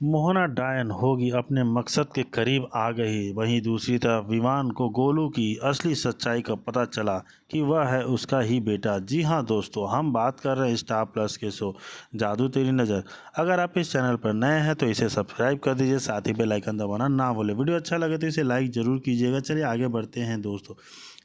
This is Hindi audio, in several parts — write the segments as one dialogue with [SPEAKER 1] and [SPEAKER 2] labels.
[SPEAKER 1] मोहना डायन होगी अपने मकसद के करीब आ गई। वहीं दूसरी तरफ विवान को गोलू की असली सच्चाई का पता चला कि वह है उसका ही बेटा। जी हाँ दोस्तों, हम बात कर रहे हैं स्टार प्लस के शो जादू तेरी नज़र। अगर आप इस चैनल पर नए हैं तो इसे सब्सक्राइब कर दीजिए, साथ ही बेल आइकन दबाना ना भूलें। वीडियो अच्छा लगे तो इसे लाइक ज़रूर कीजिएगा। चलिए आगे बढ़ते हैं दोस्तों।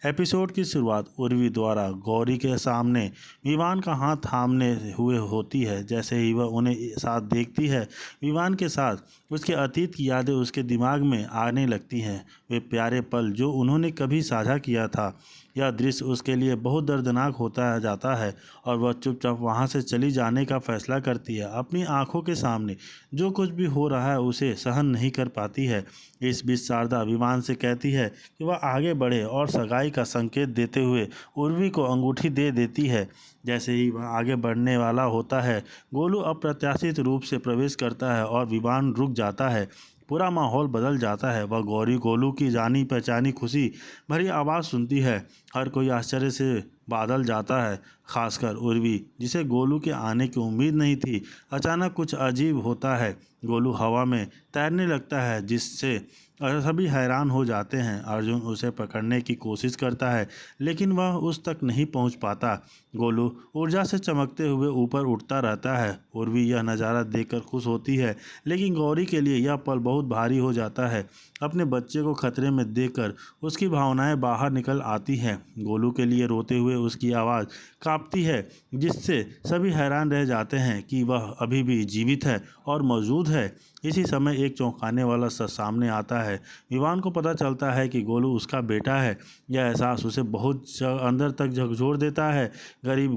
[SPEAKER 1] एपिसोड की शुरुआत उर्वी द्वारा गौरी के सामने विवान का हाथ थामने हुए होती है। जैसे ही वह उन्हें साथ देखती है, विवान के साथ उसके अतीत की यादें उसके दिमाग में आने लगती हैं। वे प्यारे पल जो उन्होंने कभी साझा किया था। यह दृश्य उसके लिए बहुत दर्दनाक होता जाता है और वह चुपचाप वहां से चली जाने का फैसला करती है। अपनी आंखों के सामने जो कुछ भी हो रहा है उसे सहन नहीं कर पाती है। इस बीच शारदा विवान से कहती है कि वह आगे बढ़े और सगाई का संकेत देते हुए उर्वी को अंगूठी दे देती है। जैसे ही वह आगे बढ़ने वाला होता है, गोलू अप्रत्याशित रूप से प्रवेश करता है और विवान रुक जाता है। पूरा माहौल बदल जाता है। वह गौरी गोलू की जानी पहचानी खुशी भरी आवाज़ सुनती है। हर कोई आश्चर्य से बादल जाता है, खासकर उर्वी जिसे गोलू के आने की उम्मीद नहीं थी। अचानक कुछ अजीब होता है। गोलू हवा में तैरने लगता है जिससे सभी हैरान हो जाते हैं। अर्जुन उसे पकड़ने की कोशिश करता है लेकिन वह उस तक नहीं पहुंच पाता। गोलू ऊर्जा से चमकते हुए ऊपर उठता रहता है। उर्वी यह नज़ारा देखकर खुश होती है लेकिन गौरी के लिए यह पल बहुत भारी हो जाता है। अपने बच्चे को खतरे में देखकर उसकी भावनाएं बाहर निकल आती हैं। गोलू के लिए रोते हुए उसकी आवाज़ कांपती है जिससे सभी हैरान रह जाते हैं कि वह अभी भी जीवित है और मौजूद है। इसी समय एक चौंकाने वाला सच सामने आता है। विवान को पता चलता है कि गोलू उसका बेटा है। यह एहसास उसे बहुत अंदर तक झकझोर देता है। गरीब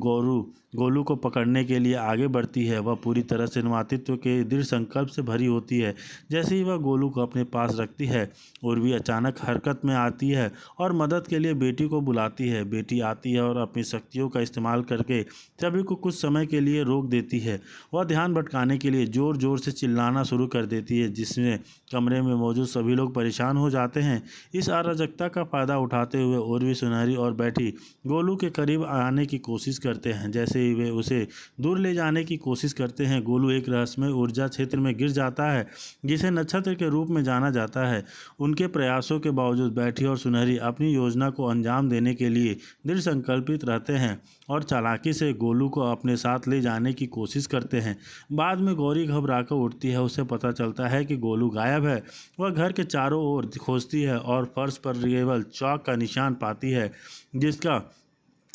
[SPEAKER 1] गोलू को पकड़ने के लिए आगे बढ़ती है। वह पूरी तरह से मातृत्व के दृढ़ संकल्प से भरी होती है। जैसे ही वह गोलू को अपने पास रखती है, उर्वी अचानक हरकत में आती है और मदद के लिए बेटी को बुलाती है। बेटी आती है और अपनी शक्तियों का इस्तेमाल करके सभी को कुछ समय के लिए रोक देती है। वह ध्यान भटकाने के लिए ज़ोर ज़ोर से चिल्लाना शुरू कर देती है जिसमें कमरे में मौजूद सभी लोग परेशान हो जाते हैं। इस अराजकता का फ़ायदा उठाते हुए उर्वी सुनहरी और बैठी गोलू के करीब आने की कोशिश करते हैं। जैसे ही वे उसे दूर ले जाने की कोशिश करते हैं, गोलू एक रहस्यमय ऊर्जा क्षेत्र में गिर जाता है जिसे नक्षत्र के रूप में जाना जाता है। उनके प्रयासों के बावजूद बैठी और सुनहरी अपनी योजना को अंजाम देने के लिए दृढ़ संकल्पित रहते हैं और चालाकी से गोलू को अपने साथ ले जाने की कोशिश करते हैं। बाद में गौरी घबराकर उठती है। उसे पता चलता है कि गोलू गायब है। वह घर के चारों ओर खोजती है और फर्श पर केवल चौक का निशान पाती है जिसका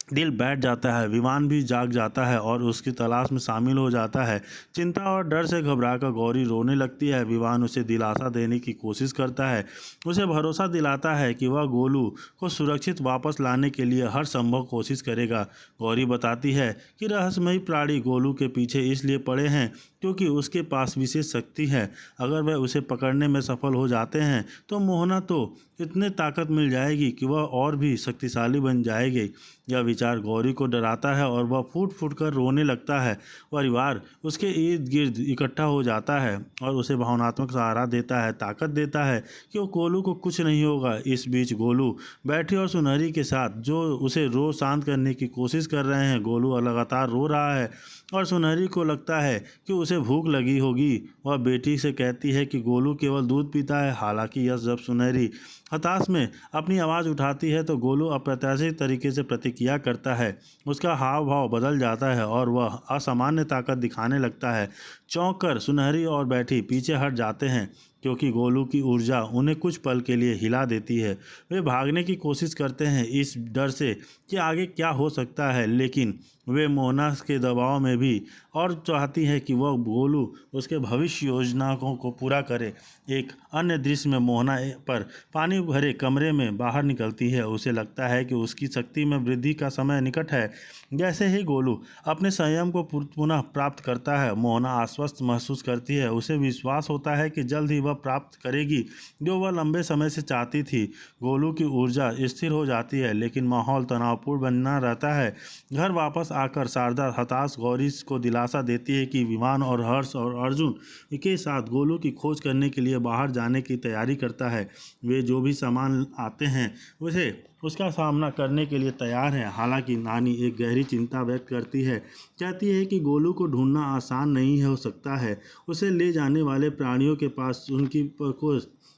[SPEAKER 1] दिल बैठ जाता है। विवान भी जाग जाता है और उसकी तलाश में शामिल हो जाता है। चिंता और डर से घबराकर गौरी रोने लगती है। विवान उसे दिलासा देने की कोशिश करता है, उसे भरोसा दिलाता है कि वह गोलू को सुरक्षित वापस लाने के लिए हर संभव कोशिश करेगा। गौरी बताती है कि रहस्यमयी प्राणी गोलू के पीछे इसलिए पड़े हैं क्योंकि उसके पास विशेष शक्ति है। अगर वह उसे पकड़ने में सफल हो जाते हैं तो मोहना तो इतने ताकत मिल जाएगी कि वह और भी शक्तिशाली बन जाएगी। यह विचार गौरी को डराता है और वह फूट फूट कर रोने लगता है। परिवार उसके इर्द गिर्द इकट्ठा हो जाता है और उसे भावनात्मक सहारा देता है, ताकत देता है कि वो गोलू को कुछ नहीं होगा। इस बीच गोलू बैठी और सुनहरी के साथ जो उसे रो शांत करने की कोशिश कर रहे हैं। गोलू लगातार रो रहा है और सुनहरी को लगता है कि उसे भूख लगी होगी। वह बेटी से कहती है कि गोलू केवल दूध पीता है। हालांकि यह जब सुनहरी हताश में अपनी आवाज़ उठाती है तो गोलू अप्रत्याशित तरीके से प्रतिक्रिया करता है। उसका हाव भाव बदल जाता है और वह असामान्य ताकत दिखाने लगता है। चौंक कर सुनहरी और बैठी पीछे हट जाते हैं क्योंकि गोलू की ऊर्जा उन्हें कुछ पल के लिए हिला देती है। वे भागने की कोशिश करते हैं इस डर से कि आगे क्या हो सकता है, लेकिन वे मोहना के दबाव में भी और चाहती है कि वह गोलू उसके भविष्य योजनाओं को पूरा करे। एक अन्य दृश्य में मोहना पर पानी भरे कमरे में बाहर निकलती है। उसे लगता है कि उसकी शक्ति में वृद्धि का समय निकट है। जैसे ही गोलू अपने संयम को पुनः प्राप्त करता है, मोहना आश्वस्त महसूस करती है। उसे विश्वास होता है कि जल्द ही वह प्राप्त करेगी जो वह लंबे समय से चाहती थी। गोलू की ऊर्जा स्थिर हो जाती है लेकिन माहौल तनावपूर्ण बना रहता है। घर वापस आकर शारदा हताश गौरी को दिलासा देती है कि विमान और हर्ष और अर्जुन के साथ गोलू की खोज करने के लिए बाहर जाने की तैयारी करता है। वे जो भी सामान आते हैं उसे उसका सामना करने के लिए तैयार है। हालांकि नानी एक गहरी चिंता व्यक्त करती है, कहती है कि गोलू को ढूंढना आसान नहीं हो सकता है। उसे ले जाने वाले प्राणियों के पास उनकी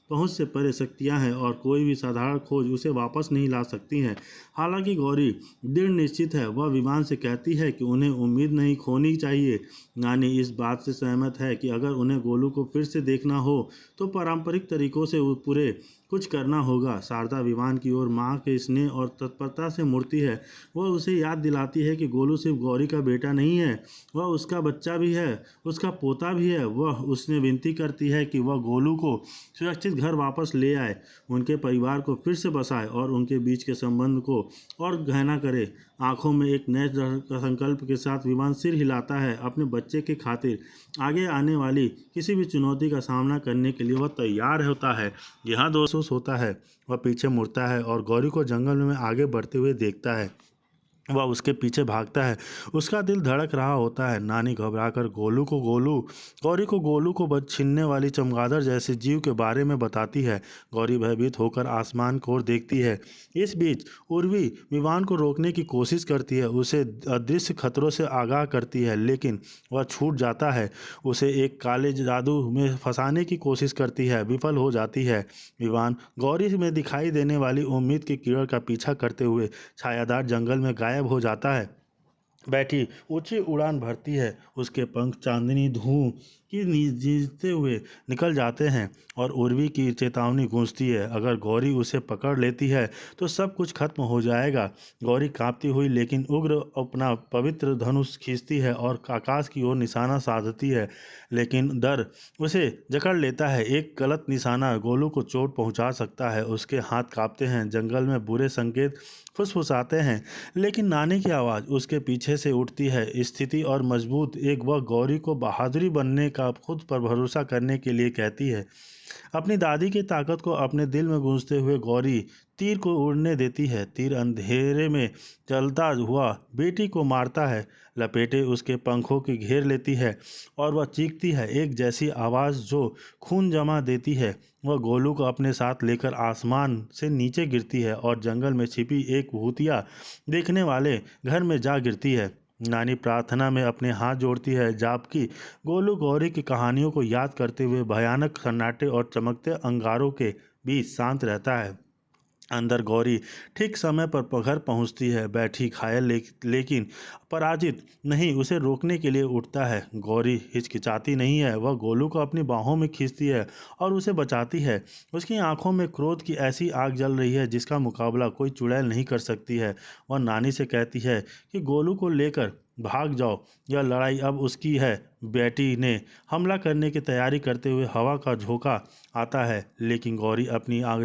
[SPEAKER 1] पहुंच से परे शक्तियां हैं और कोई भी साधारण खोज उसे वापस नहीं ला सकती है। हालांकि गौरी दृढ़ निश्चित है। वह विमान से कहती है कि उन्हें उम्मीद नहीं खोनी चाहिए। नानी इस बात से सहमत है कि अगर उन्हें गोलू को फिर से देखना हो तो पारंपरिक तरीकों से पूरे कुछ करना होगा। शारदा विमान की ओर माँ के स्नेह और तत्परता से मुड़ती है। वह उसे याद दिलाती है कि गोलू सिर्फ गौरी का बेटा नहीं है, वह उसका बच्चा भी है, उसका पोता भी है। वह उसने विनती करती है कि वह गोलू को सुरक्षित घर वापस ले आए, उनके परिवार को फिर से बसाए और उनके बीच के संबंध को और गहना करे। आंखों में एक नए संकल्प के साथ विमान सिर हिलाता है। अपने बच्चे की खातिर आगे आने वाली किसी भी चुनौती का सामना करने के लिए वह तैयार होता है। यहाँ दोस्तों होता है, वह पीछे मुड़ता है और गौरी को जंगल में आगे बढ़ते हुए देखता है। वह उसके पीछे भागता है। उसका दिल धड़क रहा होता है। नानी घबराकर गौरी को गोलू को छीनने वाली चमगादड़ जैसे जीव के बारे में बताती है। गौरी भयभीत होकर आसमान की ओर देखती है। इस बीच उर्वी विमान को रोकने की कोशिश करती है, उसे अदृश्य खतरों से आगाह करती है, लेकिन वह छूट जाता है। उसे एक काले जादू में फंसाने की कोशिश करती है, विफल हो जाती है। विमान गौरी में दिखाई देने वाली उम्मीद की किरण का पीछा करते हुए छायादार जंगल में गायब हो जाता है। बैठी ऊंची उड़ान भरती है। उसके पंख चांदनी धूम की जीते हुए निकल जाते हैं और उर्वी की चेतावनी गूंजती है, अगर गौरी उसे पकड़ लेती है तो सब कुछ खत्म हो जाएगा। गौरी कांपती हुई लेकिन उग्र अपना पवित्र धनुष खींचती है और आकाश की ओर निशाना साधती है, लेकिन डर उसे जकड़ लेता है। एक गलत निशाना गोलू को चोट पहुंचा सकता है। उसके हाथ कांपते हैं, जंगल में बुरे संकेत फुसफुसाते हैं, लेकिन नानी की आवाज़ उसके पीछे से उठती है, स्थिति और मजबूत एक। वह गौरी को बहादुरी बनने का खुद पर भरोसा करने के लिए कहती है। अपनी दादी की ताकत को अपने दिल में गूंजते हुए गौरी तीर को उड़ने देती है। तीर अंधेरे में चलता हुआ बेटी को मारता है, लपेटे उसके पंखों की घेर लेती है और वह चीखती है, एक जैसी आवाज़ जो खून जमा देती है। वह गोलू को अपने साथ लेकर आसमान से नीचे गिरती है और जंगल में छिपी एक भूतिया देखने वाले घर में जा गिरती है। नानी प्रार्थना में अपने हाथ जोड़ती है, जबकि गोलू गौरी की कहानियों को याद करते हुए भयानक सन्नाटे और चमकते अंगारों के बीच शांत रहता है। अंदर गौरी ठीक समय पर घर पहुंचती है, बैठी घायल लेकिन पराजित नहीं, उसे रोकने के लिए उठता है। गौरी हिचकिचाती नहीं है, वह गोलू को अपनी बाहों में खींचती है और उसे बचाती है। उसकी आंखों में क्रोध की ऐसी आग जल रही है जिसका मुकाबला कोई चुड़ैल नहीं कर सकती है। वह नानी से कहती है कि गोलू को लेकर भाग जाओ, यह लड़ाई अब उसकी है। बेटी ने हमला करने की तैयारी करते हुए हवा का झोंका आता है, लेकिन गौरी अपनी आग